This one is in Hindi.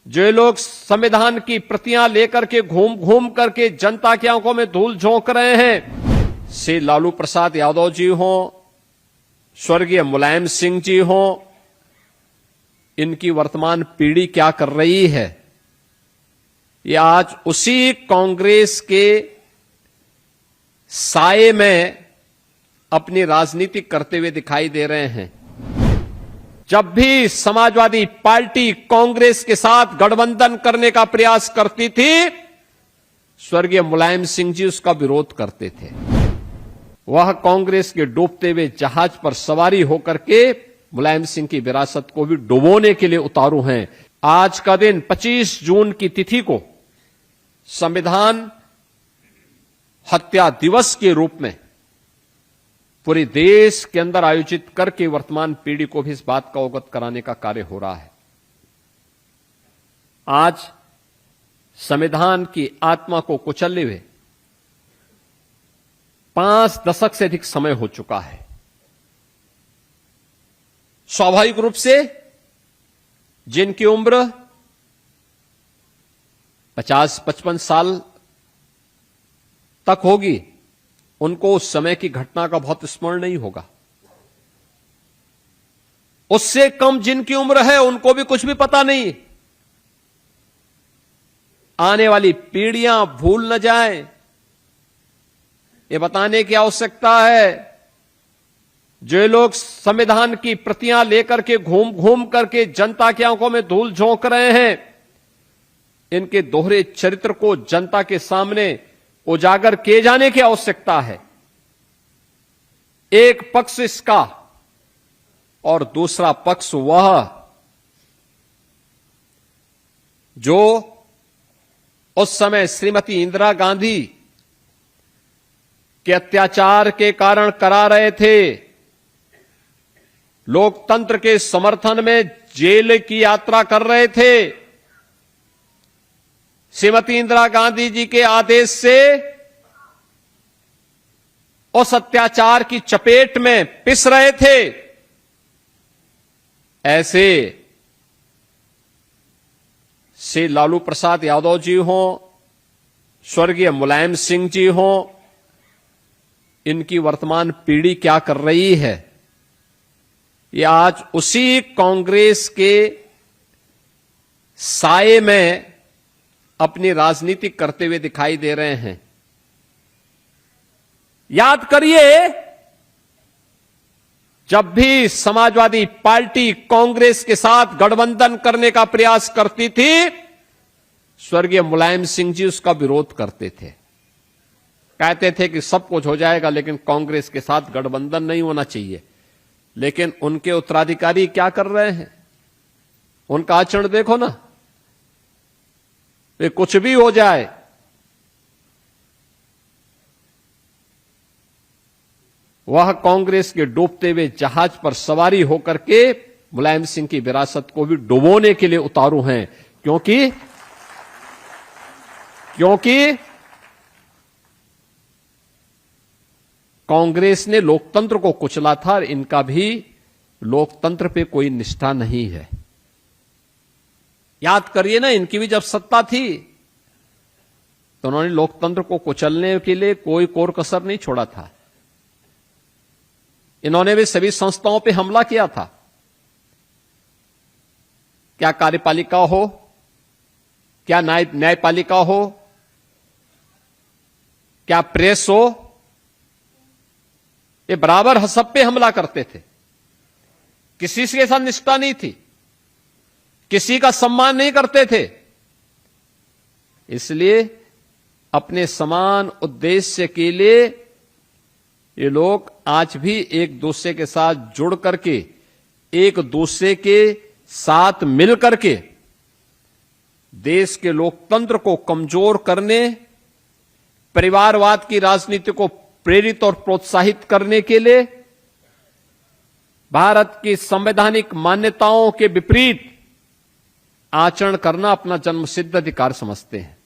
जो ये लोग संविधान की प्रतियां लेकर के घूम घूम करके जनता की आंखों में धूल झोंक रहे हैं, श्री लालू प्रसाद यादव जी हों, स्वर्गीय मुलायम सिंह जी हों, इनकी वर्तमान पीढ़ी क्या कर रही है, ये आज उसी कांग्रेस के साए में अपनी राजनीति करते हुए दिखाई दे रहे हैं। जब भी समाजवादी पार्टी कांग्रेस के साथ गठबंधन करने का प्रयास करती थी, स्वर्गीय मुलायम सिंह जी उसका विरोध करते थे। वह कांग्रेस के डूबते हुए जहाज पर सवारी होकर के मुलायम सिंह की विरासत को भी डुबोने के लिए उतारू हैं। आज का दिन 25 जून की तिथि को संविधान हत्या दिवस के रूप में पूरे देश के अंदर आयोजित करके वर्तमान पीढ़ी को भी इस बात का अवगत कराने का कार्य हो रहा है। आज संविधान की आत्मा को कुचलने हुए 5 दशक से अधिक समय हो चुका है। स्वाभाविक रूप से जिनकी उम्र 50-55 साल तक होगी, उनको उस समय की घटना का बहुत स्मरण नहीं होगा। उससे कम जिनकी उम्र है उनको भी कुछ भी पता नहीं। आने वाली पीढ़ियां भूल न जाएं, ये बताने की आवश्यकता है। जो लोग संविधान की प्रतियां लेकर के घूम घूम करके जनता की आंखों में धूल झोंक रहे हैं, इनके दोहरे चरित्र को जनता के सामने उजागर किए जाने की आवश्यकता है। एक पक्ष इसका और दूसरा पक्ष वह जो उस समय श्रीमती इंदिरा गांधी के अत्याचार के कारण करा रहे थे, लोकतंत्र के समर्थन में जेल की यात्रा कर रहे थे। श्रीमती इंदिरा गांधी जी के आदेश से उस अत्याचार की चपेट में पिस रहे थे। ऐसे श्री लालू प्रसाद यादव जी हों, स्वर्गीय मुलायम सिंह जी हों, इनकी वर्तमान पीढ़ी क्या कर रही है, ये आज उसी कांग्रेस के साए में अपनी राजनीति करते हुए दिखाई दे रहे हैं। याद करिए, जब भी समाजवादी पार्टी कांग्रेस के साथ गठबंधन करने का प्रयास करती थी, स्वर्गीय मुलायम सिंह जी उसका विरोध करते थे। कहते थे कि सब कुछ हो जाएगा लेकिन कांग्रेस के साथ गठबंधन नहीं होना चाहिए। लेकिन उनके उत्तराधिकारी क्या कर रहे हैं, उनका आचरण देखो ना। वे कुछ भी हो जाए, वह कांग्रेस के डूबते हुए जहाज पर सवारी होकर के मुलायम सिंह की विरासत को भी डुबोने के लिए उतारू हैं। क्योंकि कांग्रेस ने लोकतंत्र को कुचला था और इनका भी लोकतंत्र पे कोई निष्ठा नहीं है। याद करिए ना, इनकी भी जब सत्ता थी तो उन्होंने लोकतंत्र को कुचलने के लिए कोई कोर कसर नहीं छोड़ा था। इन्होंने भी सभी संस्थाओं पे हमला किया था। क्या कार्यपालिका हो, क्या न्यायपालिका हो, क्या प्रेस हो, ये बराबर सब पे हमला करते थे। किसी के साथ निष्ठा नहीं थी, किसी का सम्मान नहीं करते थे। इसलिए अपने समान उद्देश्य के लिए ये लोग आज भी एक दूसरे के साथ जुड़ करके, एक दूसरे के साथ मिल करके देश के लोकतंत्र को कमजोर करने, परिवारवाद की राजनीति को प्रेरित और प्रोत्साहित करने के लिए, भारत की संवैधानिक मान्यताओं के विपरीत आचरण करना अपना जन्मसिद्ध अधिकार समझते हैं।